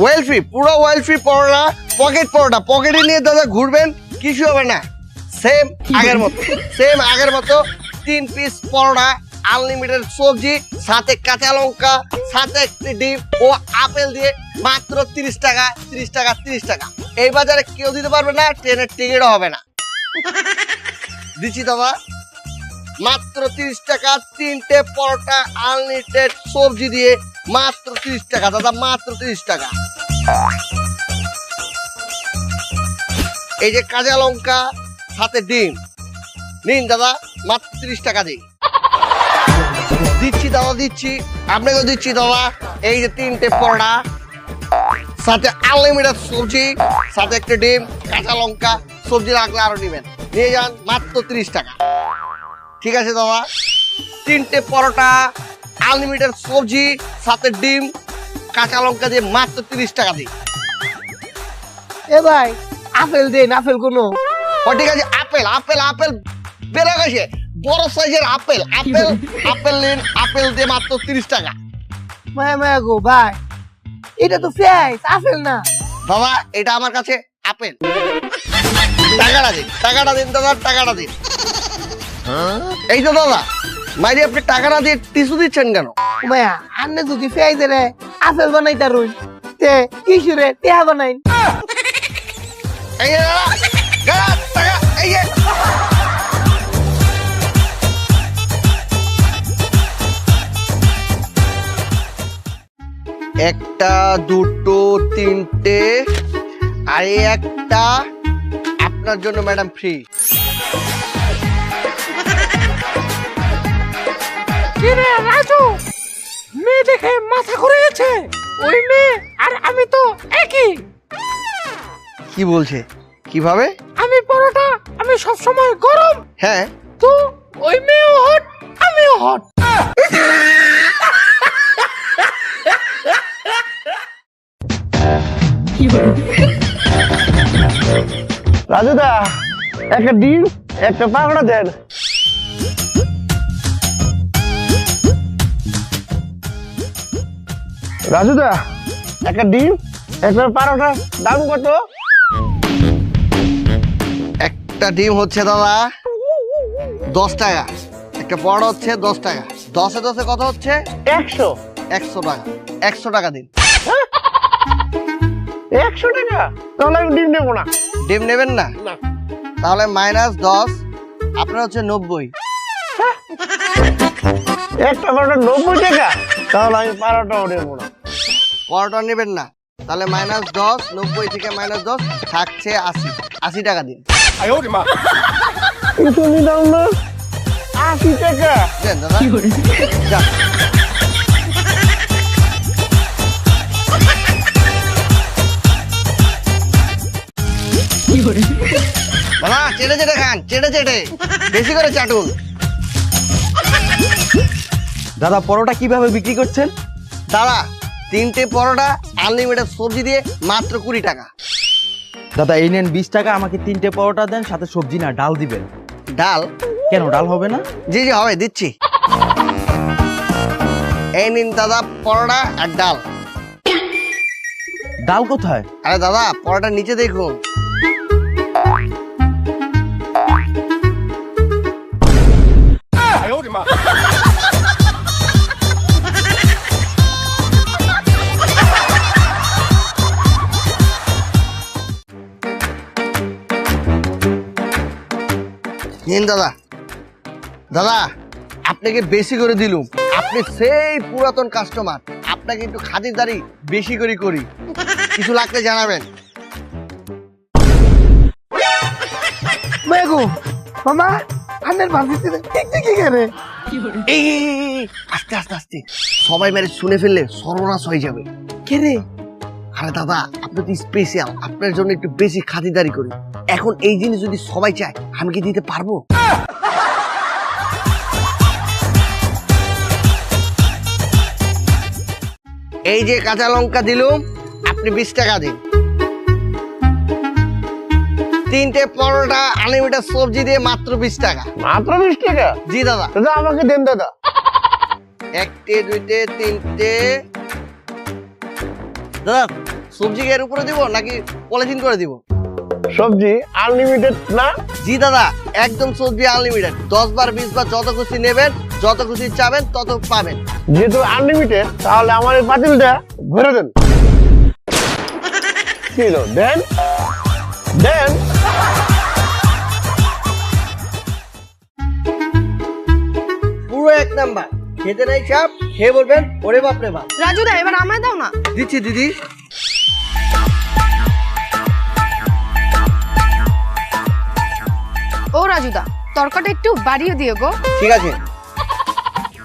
Well free, পুরো well free পরোটা, pocket পরোটা, পকেটে নিয়ে দাদা ঘুরবেন, কিছু হবে না। সেম আগের মতো 3 পিস পরোটা, আনলিমিটেড সবজি, সাথে কাঁচা লঙ্কা, সাথে একটি ডিম ও আপেল দিয়ে মাত্র 30 টাকা। এই বাজারে কেউ দিতে পারবে না, ট্রেনের টিকিটও হবে না। দিচ্ছি দাদা মাত্র 30 টাকা, 3টে পরোটা আনলিমিটেড সবজি দিয়ে মাত্র 30 টাকা দাদা, মাত্র 30 টাকা। এই যে কাঁচা লঙ্কা সাথে ডিম নিন দাদা, মাত্র 30 টাকা দিচ্ছি দাদা, দিচ্ছি আপনাকেও দিচ্ছি দাদা। এই যে 3টে পরোটা সাথে আনলিমিটেড সবজি, সাথে একটা ডিম, কাঁচা লঙ্কা, সবজি রাখলে আরো নেবেন, নিয়ে যান মাত্র 30 টাকা। ঠিক আছে দাদা, 3টে পরোটা আনলিমিটেড সবজি সাথে ডিম কাঁচা লঙ্কা দিয়ে মাত্র 30 টাকা দিই। এ ভাই আপেল দেন, আপেল কোনো? ও ঠিক আছে, আপেল বেড়ে গেছে, বড় সাইজের আপেল নিন, আপেল দিয়ে মাত্র 30 টাকা। মায়া গো ভাই, এটা তো ফ্রেশ আপেল না। বাবা এটা আমার কাছে আপেল। টাকাটা দিন দাদা, টাকাটা দিন। এই তো দাদা, মাইরে আপনি টাকাটা দিয়ে টিস্যু দিচ্ছেন কেন? মায়া আন্নে যদি ফ্রেশ রে আপেল বানাই তারুন তে কিশোরে টেহা বানাইন। এই যে দাদা, টাকা এই যে। একটা, দুটো, 3টে, আর এই একটা আপনার জন্য ম্যাডাম ফ্রি। কিরে রাজু, মেয়ে দেখে মাথা ঘুরে ওই মেয়ে আর আমি তো একই। কি বলছে? কিভাবে? আমি পরোটা, আমি সব সময় গরম, হ্যাঁ তো ওই মেয়েও হট, আমিও হট। রাজুদা, একটা ডিম, একটা পাকড়া দেন। রাজুদা, একটা ডিম, একটা পারোটা, দাম কত? একটা ডিম হচ্ছে দাদা 10 টাকা, একটা বড় হচ্ছে 10 টাকা, 10-এ 10-এ কত হচ্ছে? 100 টাকা। 100 টাকা দিন। 100 টাকা? তাহলে আমি ডিম নেবো না। ডিম নেবেন না? তাহলে -10, আপনার হচ্ছে 90। একটা পরোটা 90 টাকা? তাহলে আমি পরোটাও নেবো না। পরোটা নেবেন না? তাহলে -10, 90 থেকে -10 থাকছে 80 টাকা দিন। কিন্তু নিলাম না 80 টাকা। দেন দাদা, যান। দাদা চেটে খান, চেটে বেশি করে চাটুন। দাদা পরোটা কিভাবে বিক্রি করছেন? দাদা 3টে পরোটা আনলিমিটেড সবজি দিয়ে মাত্র 20 টাকা। দাদা এই নেন 20 টাকা, আমাকে 3টে পরোটা দেন, সাথে সবজি না ডাল দিবেন। ডাল? কেন ডাল হবে না? জি হবে, দিচ্ছি। এই নিন দাদা পরোটা আর ডাল। ডাল কোথায়? আরে দাদা পরোটার নিচে দেখুন। নিন দাদা। দাদা আপনাকে বেশি করে দিলুম, আপনি সেই পুরাতন কাস্টমার, আপনাকে একটু খাতিরদারি বেশি করে করি, কিছু লাগলে জানাবেন। মায়া গো মামা, আন্নের ভাবিতে ঠিক করে। এই আস্তে সবাই মেরে শুনে ফেললে সর্বনাশ হয়ে যাবে। কে রে? আরে দাদা আপনি তো স্পেশাল, আপনার জন্য একটু বেশি খাতিরদারি করি। এখন এই জিনিস যদি সবাই চায়, আমি কি দিতে পারবো? এই যে কাঁচা লঙ্কা দিলুম, আপনি 20 টাকা দিন। 3টে পরোটা আনলিমিটেড সবজি দিয়ে মাত্র 20 টাকা। মাত্র 20 টাকা? জি দাদা। দাদা আমাকে দেন দাদা। 1টে, 2টে, 3টে, দাদা সবজি কি এর উপরে দিব নাকি পলিথিন করে দিব? সবজি আনলিমিটেড না? জি দাদা, একদম সবজি আনলিমিটেড। 10 বার 20 বার যত খুশি নেবেন, যত খুশি চাবেন তত পাবেন। যেহেতু আনলিমিটেড তাহলে আমার এই পাতিলটা ভরে দেন। কিলো দেন দেন। পুরো এক নাম্বার। খেতে নাই চাপ, খেয়ে বলবেন ওরে বাপ রে বাপ। রাজুদা এবার আমায় দাও না। দিচ্ছি দিদি। ও রাজুদা তরকাটা একটু বাড়িয়ে দিও গো। ঠিক আছে,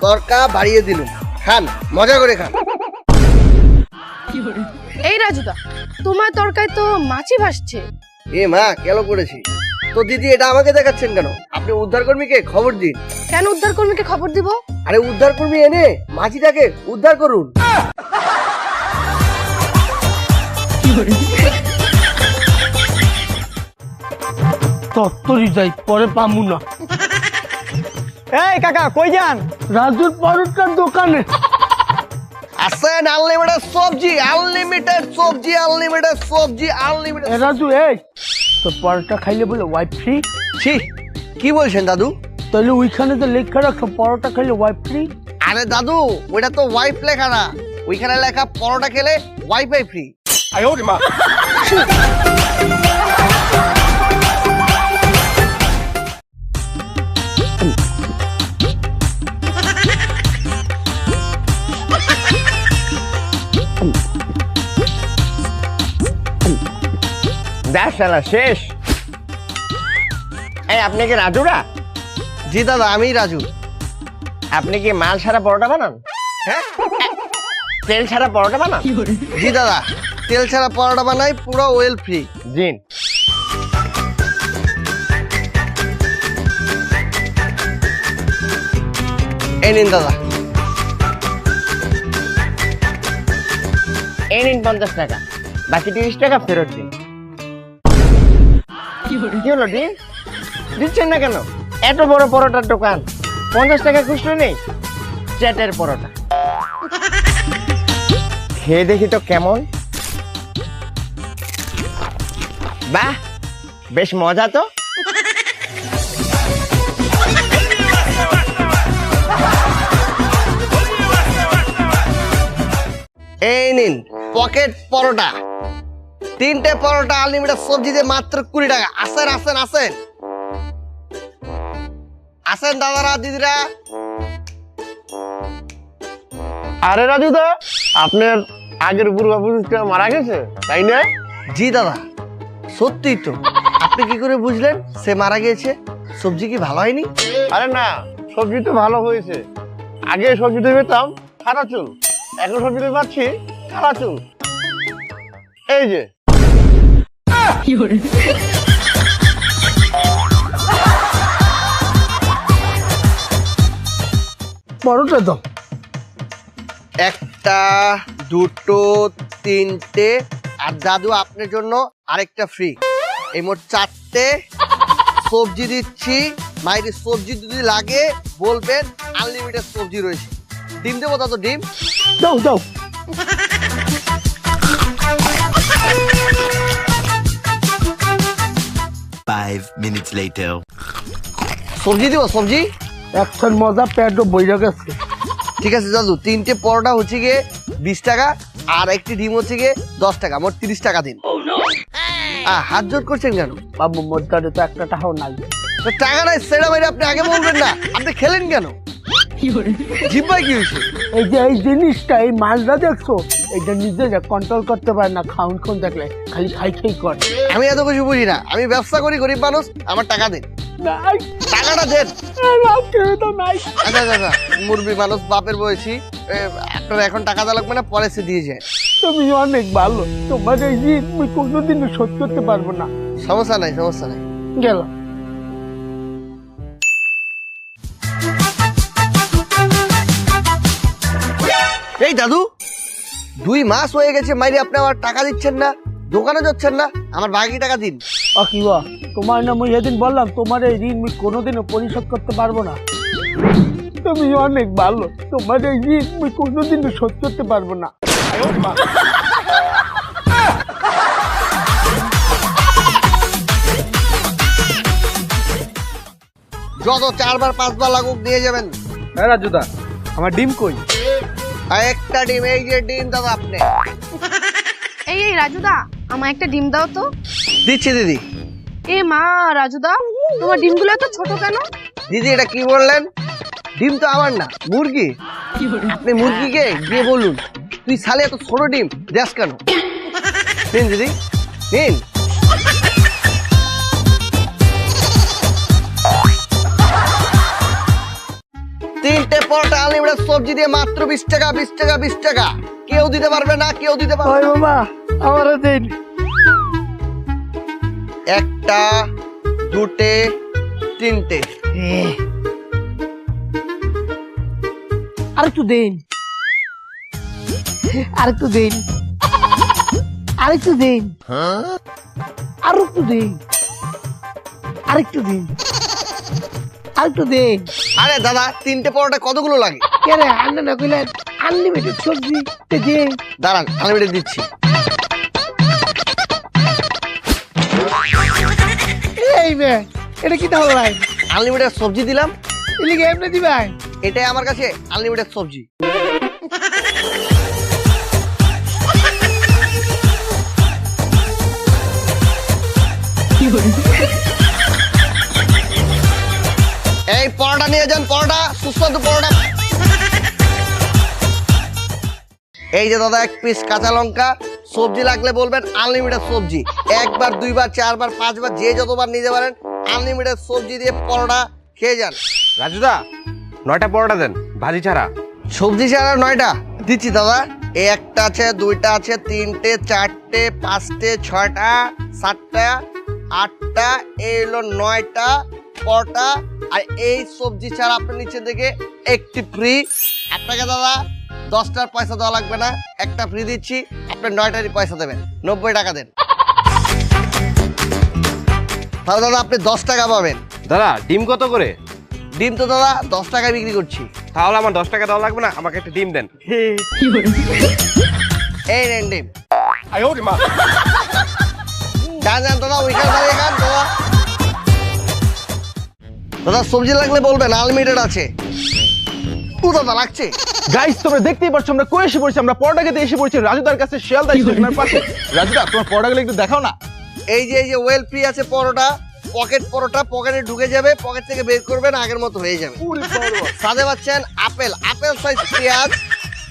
তরকা বাড়িয়ে দিলুম, খান মজা করে খান। এই রাজুদা তোমার তরকায় তো মাছি ভাসছে। এ মা কেন করেছি তো দিদি, এটা আমাকে দেখাচ্ছেন কেন? আপনি উদ্ধার কর্মীকে খবর দিন। কেন উদ্ধার কর্মীকে খবর দিব? আরে উদ্ধার কর্মী এনে মাছিটাকে উদ্ধার করুন। তত্তরি যাই পরে পামু না। এই কাকা কই যান? রাজুর পরোটার দোকানে। আসেন, আনলিমিটেড সবজি, আনলিমিটেড সবজি, আনলিমিটেড সবজি, আনলিমিটেড। রাজু এই তো পরোটা খাইলে বলে ওয়াইফ ফ্রি। ছি, কি বলছেন দাদু? তাহলে ওইখানে তো লেখা রাখো পরোটা খাইলে ওয়াইফ ফ্রি। আরে দাদু, ওইটা তো ওয়াইফ লেখা না, ওইখানে লেখা পরোটা খেলে ওয়াইফাই ফ্রি। দেখ শালা শেষ। এই আপনি কি রাজুরা? জি দাদা, আমি রাজু। আপনি কি মাল ছাড়া পরোটা বানান? হ্যাঁ তেল ছাড়া পরোটা বানান? জি দাদা, তেল ছাড়া পরোটা বানাই, পুরো ওয়েল ফ্রি। জিন এই নিন দাদা। এই নিন 50 টাকা, বাকি 30 টাকা ফেরত দিন। কি হলো দিন দিচ্ছেন না কেন? এত বড় পরোটার দোকান, 50 টাকা খুচরো নেই। চ্যাটের পরোটা খেয়ে দেখি তো কেমন। বাহ, বেশ মজা তো। এই নিন পকেট পরোটা, 3টে পরোটা আনলিমিটেড সবজি দিয়ে মাত্র 20 টাকা। আসেন আসেন আসেন আসেন দাদারা দিদিরা। আরে রাজু দা, আপনার আগের পূর্বপুরুষটা মারা গেছে তাই না? জি দাদা, সত্যি তো। আপনি কি করে বুঝলেন সে মারা গিয়েছে? সবজি কি ভালো হয়নি? আরে না, সবজি তো ভালো হয়েছে। আগে সবজিতে পেতাম সাদা চুল, এখন সবজিতে পাচ্ছি কালা চুল। এই যে পরোটা দাও। 1টা 2টো 3টে, আর দাদু আপনার জন্য আরেকটা ফ্রি। এই মোট 4টে সবজি দিচ্ছি। মাইরি সবজি যদি লাগে বলবেন, আনলিমিটেড সবজি রয়েছে। ডিম দেবো দাদু? ডিম দাও দাও। Five minutes later. সবজি দিব? সবজি একটার মজা পেটও বইরা গেছে। ঠিক আছে দাদু, 3টে পরোটা হচ্ছে গিয়ে 20 টাকা, আর একটি ডিম হচ্ছে গিয়ে 10 টাকা, মোট 30 টাকা দিন। হাত জোর করছেন কেন? বাবু মধ্যে তো একটা টাকাও নাই। তো টাকা নাই সেটা বাইরে আপনি আগে বলবেন না। আপনি খেলেন কেন? জিব্বাই কি হয়েছে? এই যে এই জিনিসটা, এই মালটা দেখছো, এটা নিজেরা কন্ট্রোল করতে পারে না। খাউন খাউন দেখলে খালি খাই খাই করে। আমি এত কিছু বুঝি না, আমি ব্যবসা করি, গরিব মানুষ, আমার টাকা দেন, নাই টাকাটা দেন। তো নাই। আচ্ছা আচ্ছা আচ্ছা, মুরবি মানুষ, বাপের বয়সী, আপনার এখন টাকা দেওয়া লাগবে না, পরে সে দিয়ে যায়। তুমি অনেক ভালো, তোমার এই ঋণ আমি কোনোদিনও শোধ করতে পারবো না। সমস্যা নাই, সমস্যা নাই। গেলাম। এই দাদু, 2 মাস হয়ে গেছে মাইরি আপনি আমার টাকা দিচ্ছেন না, দোকানে যাচ্ছেন না, আমার বাকি টাকা দিন। কিবা তোমার না, আমি এদিন বললাম তোমার এই ঋণ আমি কোনোদিনও পরিশোধ করতে পারবো না। তুমি অনেক ভালো, তোমার এই ঋণ আমি কোনোদিনও শোধ করতে পারবো না। যত 4 বার 5 বার লাগুক দিয়ে যাবেন। হ্যাঁ রাজুদা, আমার ডিম কই? আর একটা ডিম, এই যে ডিম দাদা আপনি। এই রাজুদা, আমার একটা ডিম দাও তো। দিচ্ছি দিদি। এ মা, রাজুদা তোমার ডিমগুলো এত ছোট কেন? দিদি এটা কি বললেন? ডিম তো আমার না, মুরগি। আপনি মুরগিকে গিয়ে বলুন তুই সালে এত ছোট ডিম দেশ কেন। নিন দিদি, নিন। তিনটে পরোটা আনলিমিটেড সবজি দিয়ে মাত্র 20 টাকা, 20 টাকা, 20 টাকা। কেউ দিতে পারবে না, কেউ দিতে পারবে না। মামা আমারও দিন। একটা, দুটে, তিনটে। আরেকটু দিন, আরেকটু দিন, আরেকটু দিন, আরেকটু দিন, আরেকটু দিন, আরেকটু দিন। আরে দাদা, তিনটে পরোটা কতগুলো লাগে? কে রে আন্না না কইলেন আনলিমিটেড সবজি দিন। দাঁড়ান, আনলিমিটেড দিচ্ছি। এই মে, এটা কি তাহলে ভাই? আনলিমিটেড সবজি দিলাম, এলিগে এমনি দিবাই? এটাই আমার কাছে আনলিমিটেড সবজি। এই পরোটা নিয়ে যান, পরোটা, সুস্বাদু পরোটা। এই যে দাদা 1 পিস কাঁচা লঙ্কা। সবজি লাগলে বলবেন, আনলিমিটেড সবজি। 1 বার 2 বার 4 বার 5 বার যে যতবার নিতে পারেন, আনলিমিটেড সবজি দিয়ে পরোটা খেয়ে যান। রাজুদা 9টা পরোটা দেন, ভাজি ছাড়া। সবজি ছাড়া 9টা দিচ্ছি দাদা। এই একটা আছে, 2টা আছে, 3টে, 4টে, 5টে, 6টা, 7টা, 8টা, এই হলো 9টা পরোটা। আর এই সবজি ছাড়া আপনার নিচে থেকে একটি ফ্রি। আপনাকে দাদা 10টার পয়সা দেওয়া লাগবে না, একটা ফ্রি দিচ্ছি। আপনার 9টারই পয়সা দেবেন, 90 টাকা দেন। তাহলে দাদা আপনি 10 টাকা পাবেন। দাদা ডিম কত করে? ডিম তো দাদা 10 টাকায় বিক্রি করছি। তাহলে আমার 10 টাকা দেওয়া লাগবে না, আমাকে একটা ডিম দেন। এই নেন ডিম। যান যান দাদা, ওইখানে দাঁড়িয়ে খান দাদা। দাদা সবজি লাগলে বলবেন, আনলিমিটেড আছে। ও দাদা লাগছে। গাইস, তোমরা দেখতেই পাচ্ছ আমরা কই এসে পড়েছি। আমরা পরোটা খেতে এসে পড়েছি রাজুদার কাছে, শিয়ালদা স্টেশনের পাশে। রাজুদা, তোমার পরোটাগুলো একটু দেখাও না। এই যে ওয়েল ফ্রি আছে পরোটা, পকেট পরোটা। পকেটে ঢুকে যাবে, পকেট থেকে বের করবেন, আগের মতো হয়ে যাবে। সাথে পাচ্ছেন আপেল, আপেল সাইজ পেঁয়াজ,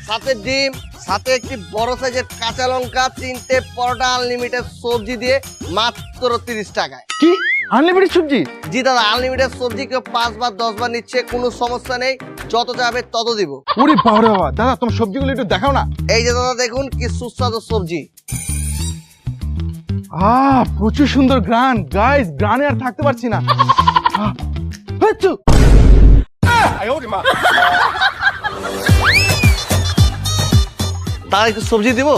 সাথে ডিম, সাথে একটি বড় সাইজের কাঁচা লঙ্কা। 3টে পরোটা আনলিমিটেড সবজি দিয়ে মাত্র 30 টাকায়। কি আনলিমিটেড সবজি? জি দাদা, আনলিমিটেড সবজি। কেউ 5 বার 10 বার নিচ্ছে, কোনো সমস্যা নেই। যত যাবে তত দিব। ওরে বাবা রে বাবা, দাদা তোমার সবজিগুলো একটু দেখাও না। এই যে দাদা দেখুন কি সুস্বাদু সবজি। প্রচুর সুন্দর গ্রান। গাইস, গ্রানে আর থাকতে পারছি না। হাচ্চু। তার একটু সবজি দিব।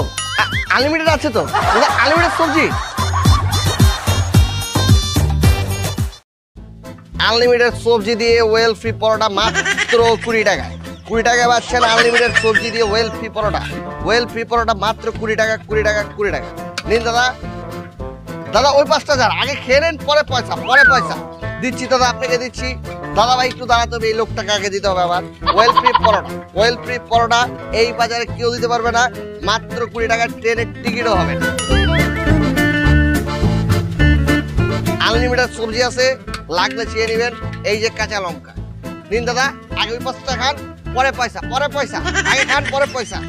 আনলিমিটেড আছে তো দাদা, আনলিমিটেড সবজি। আনলিমিটেড সবজি দিয়ে ওয়েল ফ্রি পরোটা মাত্র 20 টাকায়। 20 টাকায় পাচ্ছেন আনলিমিটেড সবজি দিয়ে ওয়েল ফ্রি পরোটা। ওয়েল ফ্রি পরোটা মাত্র 20 টাকা, 20 টাকা, 20 টাকা। নিন দাদা। দাদা ওই 5টা যান, আগে খেয়ে নেন, পরে পয়সা, পরে পয়সা দিচ্ছি দাদা, আপনাকে দিচ্ছি। দাদা ভাই একটু দাঁড়াতে হবে, এই লোকটাকে আগে দিতে হবে আবার। ওয়েল ফ্রি পরোটা, ওয়েল ফ্রি পরোটা এই বাজারে কেউ দিতে পারবে না। মাত্র 20 টাকা, ট্রেনের টিকিটও হবে না। আনলিমিটেড সবজি আছে, লাগলে চেয়ে নেবেন। এই যে কাঁচা লঙ্কা নিন দাদা, আগে ওই 5টা খান, পরে পয়সা, পরে পয়সা। আগে খান, পরে পয়সা।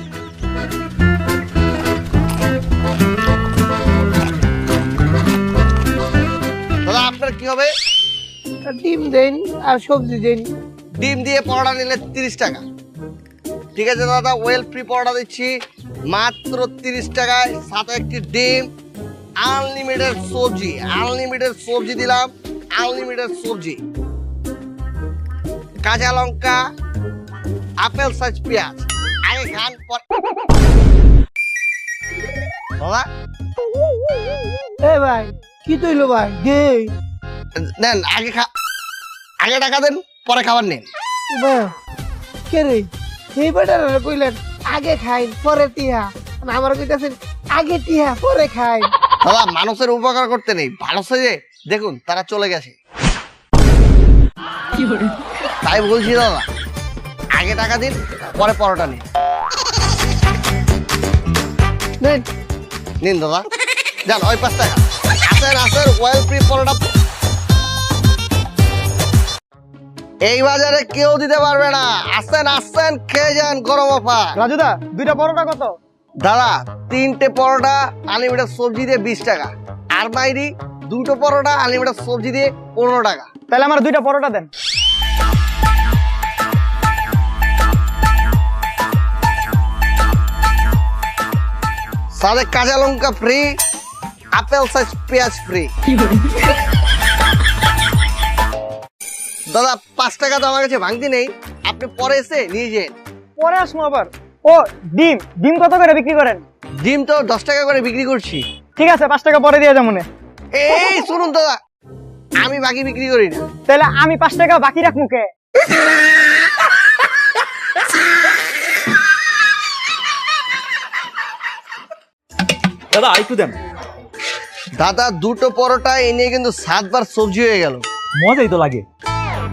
দাদা আপনার কি হবে? ডিম দেন আর সবজি দেন। ডিম দিয়ে পরোটা নিলে 30 টাকা। ঠিক আছে দাদা, ওয়েল ফ্রি পরোটা দিচ্ছি মাত্র 30 টাকায়, সাথে একটি ডিম, আনলিমিটেড সবজি। আনলিমিটেড সবজি দিলাম, আনলিমিটেড সবজি, কাঁচা লঙ্কা, আপেল সাইজ পেঁয়াজ। আগে খান, পরে দাদা এ ভাই কি তৈলো ভাই দে। নেন, আগে টাকা দেন, পরে খাবার নিন। কে রে এই বেটারা কইলেন আগে খাই পরে টিহা, আমার কইতাছেন আগে টিয়া পরে খাই। দাদা মানুষের উপকার করতে নেই, ভালো সেজে দেখুন তারা চলে গেছে। তাই বলছি দাদা, আগে টাকা দিন, পরে পরোটা নিন। নিন দাদা, যান ওই 5 টাকা। আসেন ওয়েল ফ্রি পরোটা এই বাজারে কেউ দিতে পারবে না। আসেন খেয়ে যান, গরম অফার। রাজুদা 2টা পরোটা কত? দাদা 3টে পরোটা আনলিমিটেড সবজি দিয়ে 20 টাকা, আর বাইরি 2টো পরোটা আনলিমিটেড সবজি দিয়ে 15 টাকা। তাহলে আমার 2টা পরোটা দেন। সাথে কাঁচা লঙ্কা ফ্রি, আপেল সাইজ পেঁয়াজ ফ্রি। দাদা 5 টাকা তো আমার কাছে ভাঙতি নেই, আপনি পরে এসে নিয়ে যান। পরে আসবো আবার। ও ডিম কত করে বিক্রি করেন? ডিম তো 10 টাকা করে বিক্রি করছি। ঠিক আছে 5 টাকা পরে দিয়ে যাবো মনে। এই শুনুন দাদা, আমি বাকি বিক্রি করি না। তাহলে আমি 5 টাকা বাকি রাখ মুখে। দাদা আরেকটু দেন। দাদা 2টো পরোটা এই নিয়ে কিন্তু 7 বার সবজি হয়ে গেল। মজাই তো লাগে।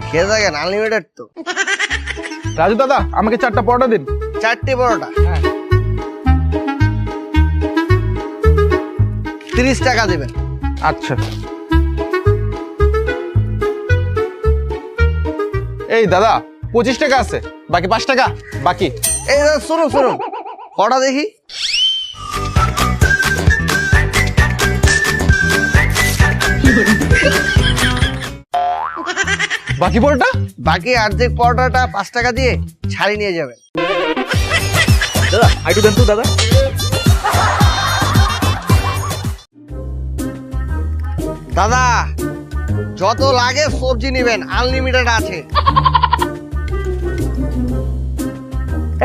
খেয়ে থাকেন, আনলিমিটেড তো। রাজু দাদা আমাকে 4টা পরোটা দিন। 4টে পরোটা 30 টাকা দেবেন। আচ্ছা। এই দাদা 25 টাকা আছে, বাকি 5 টাকা বাকি। এই দাদা শুনুন কটা দেখি। বাকি পরোটা? বাকি অর্ধেক পরোটাটা 5 টাকা দিয়ে ছাড়ি নিয়ে যাবেন। দাদা আইটু দেন তো দাদা। দাদা যত লাগে সবজি নেবেন, আনলিমিটেড আছে।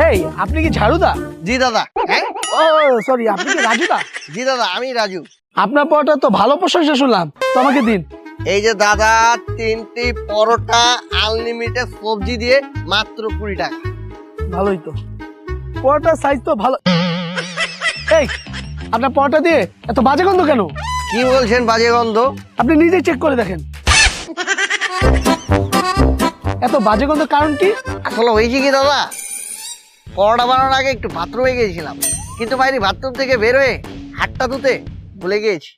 এই আপনি কি ঝাড়ুদা? জি দাদা। হ্যাঁ ও সরি, আপনি কি রাজুদা? জি দাদা, আমি রাজু। আপনার পরোটা তো ভালো প্রশংসা শুনলাম, তো আমাকে দিন। এই যে দাদা 3টি পরোটা আনলিমিটেড সবজি দিয়ে মাত্র 20 টাকা। ভালোই তো, পরোটার সাইজ তো ভালো। এই আপনার পরোটা দিয়ে এত বাজে গন্ধ কেন? কি বলছেন বাজে গন্ধ? আপনি নিজে চেক করে দেখেন এত বাজে গন্ধ কারণ কি? আসলে হয়েছে কি দাদা, পরোটা বানানোর আগে একটু বাথরুমে গিয়েছিলাম, কিন্তু বাইরে বাথরুম থেকে বের হয়ে হাতটা ধুতে ভুলে গিয়েছি।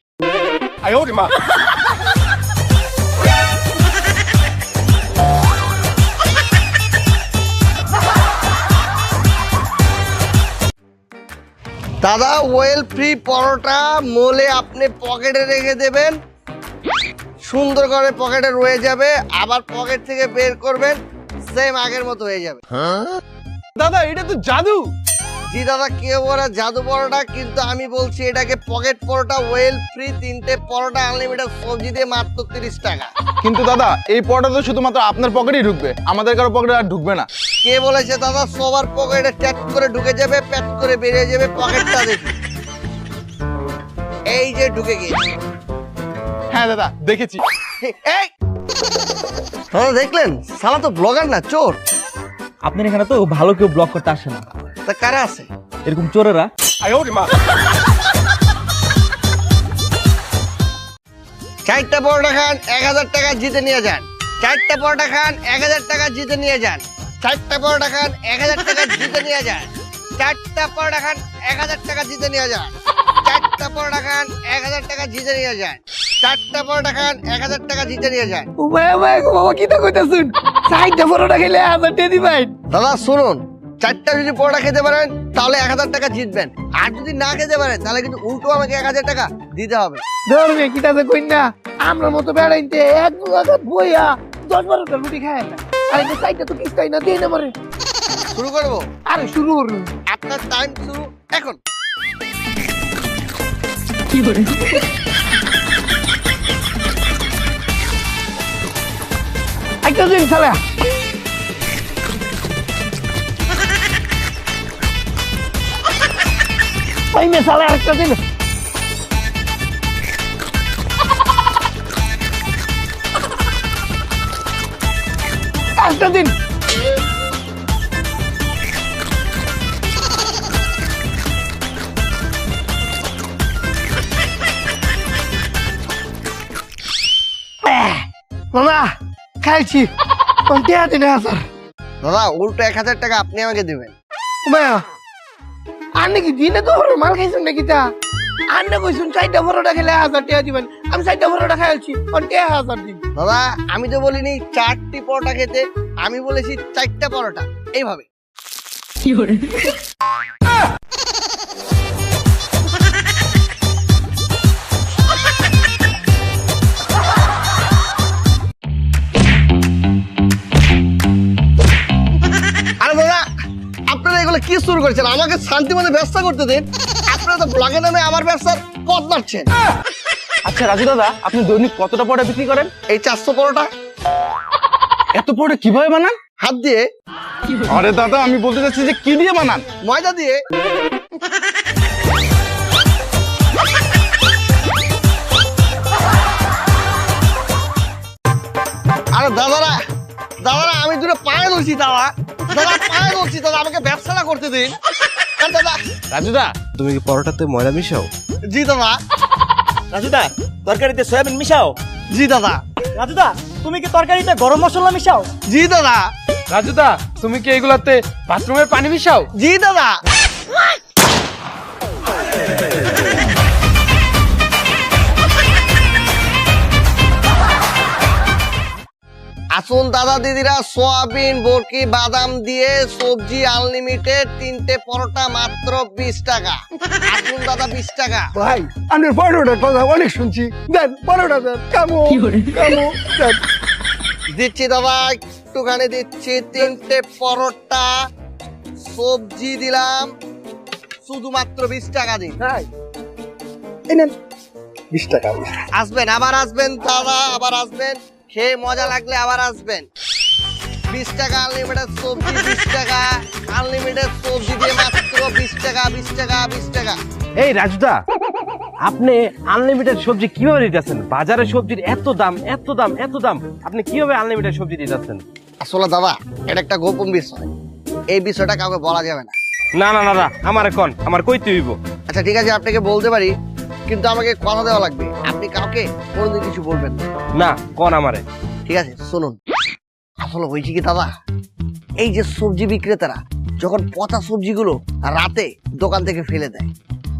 দাদা ওয়েল ফ্রি পরোটা মোলে আপনি পকেটে রেখে দেবেন, সুন্দর করে পকেটে রয়ে যাবে, আবার পকেট থেকে বের করবেন, সেম আগের মতো হয়ে যাবে। দাদা এটা তো জাদু। জি দাদা, কেউ বলে জাদু পরোটা, কিন্তু আমি বলছি এটাকে পকেট পরোটা ওয়েল ফ্রি। 3টে পরোটা আনলিমিটেড সবজি দিয়ে মাত্র 30 টাকা। কিন্তু দাদা এই পরোটা তো শুধুমাত্র আপনার পকেটেই ঢুকবে, আমাদের কারো পকেটে আর ঢুকবে না। কে বলেছে দাদা? সবার পকেটে ট্যাপ করে ঢুকে যাবে, প্যাট করে বেরিয়ে যাবে। পকেটটা দেখি, এই যে ঢুকে গিয়েছে। হ্যাঁ দাদা দেখেছি। এই দাদা দেখলেন, শালা তো ব্লগার না, চোর। আপনার এখানে তো ভালো কেউ ব্লক করতে আসে না, তা কারা আছে? এরকম চোরেরা। 4টা পরোটা খান, 1000 টাকা জিতে নিয়ে যান। 4টা পরোটা খান, 1000 টাকা জিতে নিয়ে যান। 4টা পরোটা খান, 1000 টাকা জিতে নিয়ে যান। 4টা পরোটা খান, 1000 টাকা জিতে নিয়ে যান। 4টা পরোটা খান, 1000 টাকা জিতে নিয়ে যান। 4টা পরোটা খান, 1000 টাকা জিতে নিয়ে যান। বাবা কি তো কইতাছুন, 4টা পরোটা খেলে 1000 টাকা দিবেন? দাদা শুনুন, 4টা যদি পরোটা খেতে পারেন তাহলে 1000 টাকা জিতবেন, আর যদি না খেতে পারেন তাহলে কিন্তু উল্টো আমাকে 1000 টাকা দিতে হবে। ধরবে কিটাতে কই না, আমরা মতো বেড়াইতে এক জায়গা বইয়া 10-12টা রুটি খায় না। আরে তো 4টা তো কিছু খাই না, দিয়ে না মরে। শুরু করবো? আরে শুরু করুন। আপনার টাইম শুরু এখন। একটা দিন চালা। পাইনে চালা একটা দিন। একটা দিন। মামা খাইছি টিয়া 3000 দাদা উল্টো 1000 টাকা আপনি আমাকে দেবেন। মায়া আর নাকি দিনে তো মাল খাইছেন নাকি তা আর না কইছুন 4টা পরোটা খেলে 1000 টাকা দিবেন আমি 4টা পরোটা খাইছি আর 1000 দিন দাদা আমি তো বলিনি 4টি পরোটা খেতে, আমি বলেছি 4টা পরোটা, এইভাবে। আরে দাদা আপনারা এগুলো কি শুরু করেছেন? আমাকে শান্তি মতো ব্যবসা করতে দিন। আপনারা তো ব্লগের নামে আমার ব্যবসার পথ মারছেন। আচ্ছা রাজু দাদা, আপনি দৈনিক কতটা পরোটা বিক্রি করেন? এই 400 পরোটা এত পরোটা কিভাবে বানান? হাত দিয়ে, আরে দাদা আমি বলতে চাচ্ছি যে কি দিয়ে বানান? ময়দা দিয়ে। আরে দাদারা দাদারা আমি দুটো পায়ে ধরছি, দাদা দাদা পায়ে ধরছি, দাদা আমাকে ব্যবসাটা করতে দিন। আরে দাদা, রাজুদা তুমি কি পরোটাতে ময়দা মিশাও? জি দাদা, রাজুদা তরকারিতে সয়াবিন মিশাও? জি দাদা, রাজুদা তুমি কি তরকারিতে গরম মশলা মিশাও? জি দাদা, রাজুদা তুমি কি এগুলাতে বাথরুমের পানি মিশাও? জি দাদা। আসুন দাদা দিদিরা, সোয়াবিন, বরকি, বাদাম দিয়ে সবজি আনলিমিটেড 3টে পরোটা মাত্র 20 টাকা। আসুন দাদা 20 টাকা। ভাই আমি পরোটার কথা অনেক শুনছি, দেন পরোটা দেন কামো কামো দেন। দিচ্ছি দাদা, একটুখানি দিচ্ছি। 3টে পরোটা, সবজি দিলাম, শুধুমাত্র 20 টাকা দিন। ভাই এই নেন 20 টাকা। আসবেন, আবার আসবেন দাদা, আবার আসবেন। খেয়ে মজা লাগলে আবার আসবেন। 20 টাকা আনলিমিটেড সবজি, 20 টাকা আনলিমিটেড সবজি দিয়ে মাত্র 20 টাকা, 20 টাকা, 20 টাকা। এই রাজুদা, আপনি আনলিমিটেড সবজি কিভাবে দিতেছেন? বাজারে সবজির এত দাম, এত দাম, এত দাম, আপনি কিভাবে আনলিমিটেড সবজি দিতেছেন? আসলে দাদা এটা একটা গোপন বিষয়, এই বিষয়টা কাউকে বলা যাবে না। না না না না, আমার কোন আমার কইতে হইব। আচ্ছা ঠিক আছে, আপনাকে বলতে পারি, কিন্তু আমাকে কথা দেওয়া লাগবে, আপনি কাউকে কোনোদিন কিছু বলবেন না। না কোন আমারে। ঠিক আছে শুনুন, আসলে হয়েছে কি দাদা, এই যে সবজি বিক্রেতারা যখন পচা সবজিগুলো রাতে দোকান থেকে ফেলে দেয়,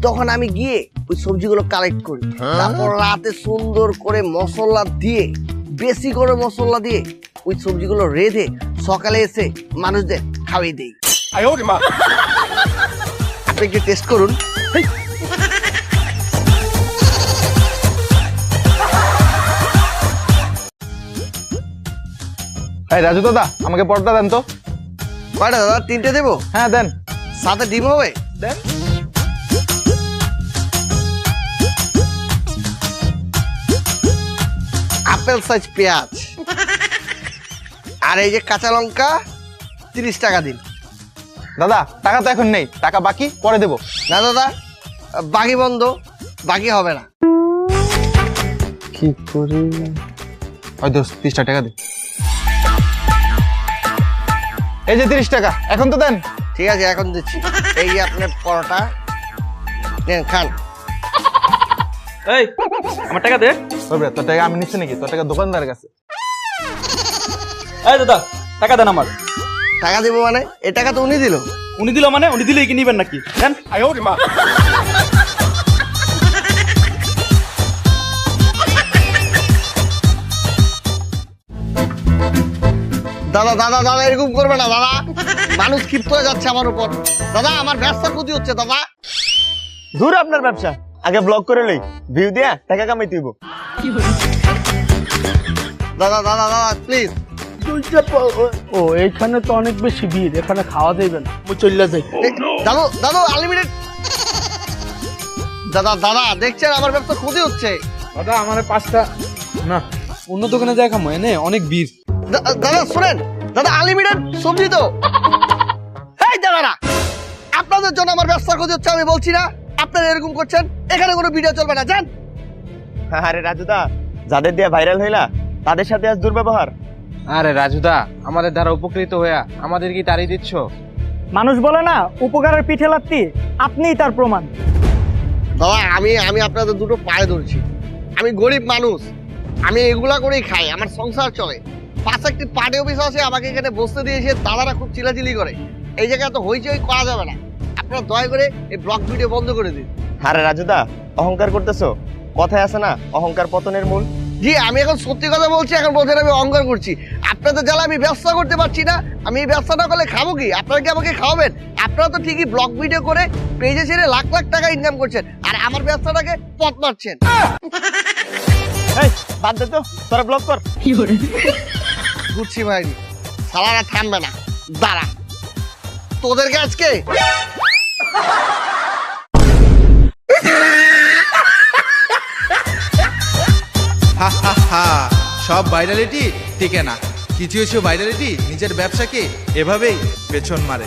তখন আমি গিয়ে ওই সবজিগুলো কালেক্ট করি, তারপর রাতে সুন্দর করে মশলা দিয়ে, বেশি করে মশলা দিয়ে ওই সবজিগুলো রেঁধে সকালে এসে মানুষদের খাওয়িয়ে দেই। আপনি একটু টেস্ট করুন। এই রাজু দাদা আমাকে পরোটা দেন তো। কয়টা দাদা? 3টে দেবো? হ্যাঁ দেন। সাথে ডিম হবে? দেন। আপেল সাইজ পেঁয়াজ, আর এই যে কাঁচা লঙ্কা 30 টাকা দিন। দাদা টাকা তো এখন নেই, টাকা বাকি পরে দেবো। না দাদা, বাকি বন্ধ, বাকি হবে না। কি করি? ওই দোস্ত 30 টাকা দে। এই যে 30 টাকা, এখন তো দেন। ঠিক আছে এখন দিচ্ছি। এই যে আপনার পরোটা নেন, খান। এই আমার টাকা দে। ওই bre, তোর টাকা আমি নিচ্ছি নাকি? তোর টাকা দোকানদারের কাছে। এই দাদা টাকা দেন আমার। টাকা দিব মানে? এ টাকা তো উনি দিল। উনি দিল মানে? উনি দিলেই কি নিবেন নাকি? দেন। দাদা দাদা দাদা এরকম করবে না দাদা, মানুষ ক্ষিপ্ত হয়ে যাচ্ছে আমার উপর। দাদা আমার ব্যবসার ক্ষতি হচ্ছে দাদা। দূর আপনার ব্যবসা, আগে ব্লগ করে লই, ভিউ দিয়া টাকা কামাই তুইব। দাদা দাদা দাদা প্লিজ। ও এইখানে তো অনেক বেশি ভিড়, এখানে খাওয়া যাবে না, আমি চলে যাই। দাদু দাদু আনলিমিটেড। দাদা দাদা দেখছেন আমার ব্যবসার ক্ষতি হচ্ছে। দাদা আমার 5টা না, অন্য দোকানে যাই খামো, এনে অনেক ভিড়। দাদা শুনেন, দাদা আনলিমিটেড সবজি তো। এই দাদারা, আপনাদের জন্য আমার ব্যবসার ক্ষতি হচ্ছে, আমি বলছি না? আপনারা এরকম করছেন, এখানে কোনো ভিডিও চলবে না, যান। আরে রাজুদা, যাদের দিয়ে ভাইরাল হইলা তাদের সাথে আজ দুর্ব্যবহার। আরে রাজুদা, আমাদের দ্বারা উপকৃত হইয়া আমাদের কি তাড়িয়ে দিচ্ছ? মানুষ বলে না উপকারের পিঠে লাত্তি, আপনিই তার প্রমাণ। দাদা আমি আপনাদের দুটো পায়ে ধরছি, আমি গরিব মানুষ, আমি এগুলা করেই খাই, আমার সংসার চলে। পাশে একটি পার্টি অফিস আছে, আমাকে এখানে বসতে দিয়েছে, দাদারা খুব চিলাচিলি করে। এই জায়গায় তো হইচই করা যাবে না। আপনারা দয়া করে এই ব্লগ ভিডিও বন্ধ করে দিন। আরে রাজুদা, অহংকার করতেছো? কথায় আছে না, অহংকার পতনের মূল। জি, আমি এখন সত্যি কথা বলছি, এখন বলছেন আমি অহংকার করছি। আপনাদের জ্বালা আমি ব্যবসা করতে পারছি না, আমি এই ব্যবসা না করলে খাবো কি? আপনারা কি আমাকে খাওয়াবেন? আপনারা তো ঠিকই ব্লগ ভিডিও করে পেজে ছেড়ে লাখ লাখ টাকা ইনকাম করছেন, আর আমার ব্যবসাটাকে পথ মারছেন। এই বাদ দে তো, তোরা ব্লক কর। বুঝছি ভাই, সালারা থামবে না, দাঁড়া তোদেরকে আজকে। সব ভাইরালিটি টিকে না, কিছু কিছু ভাইরালিটি নিজের ব্যবসাকে এভাবেই পেছন মারে।